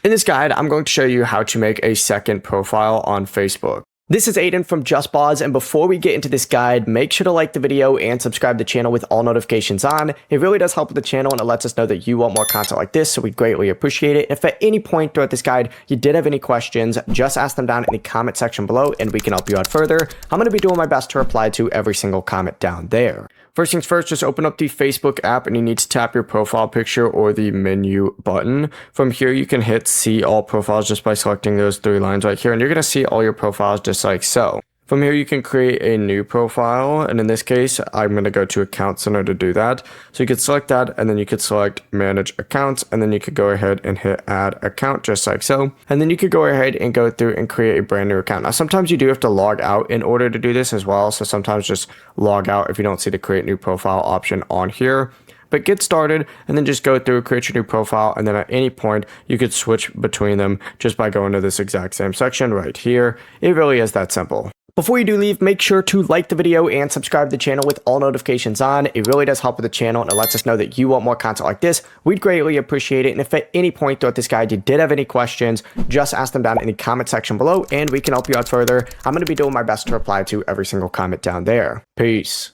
In this guide, I'm going to show you how to make a second profile on Facebook. This is Aiden from JustBoz, and before we get into this guide, make sure to like the video and subscribe to the channel with all notifications on. It really does help with the channel, and it lets us know that you want more content like this, so we greatly appreciate it. If at any point throughout this guide you did have any questions, just ask them down in the comment section below, and we can help you out further. I'm going to be doing my best to reply to every single comment down there. First things first, just open up the Facebook app and you need to tap your profile picture or the menu button. From here, you can hit see all profiles just by selecting those three lines right here, and you're going to see all your profiles just like so. From here, you can create a new profile, and in this case, I'm going to go to Account Center to do that. So you could select that, and then you could select Manage Accounts, and then you could go ahead and hit Add Account just like so. And then you could go ahead and go through and create a brand new account. Now, sometimes you do have to log out in order to do this as well, so sometimes just log out if you don't see the Create New Profile option on here. But get started and then just go through, create your new profile, and then at any point you could switch between them just by going to this exact same section right here. It really is that simple. Before you do leave, make sure to like the video and subscribe to the channel with all notifications on. It really does help with the channel, and it lets us know that you want more content like this. We'd greatly appreciate it. And if at any point throughout this guide you did have any questions, just ask them down in the comment section below and we can help you out further. I'm going to be doing my best to reply to every single comment down there. Peace.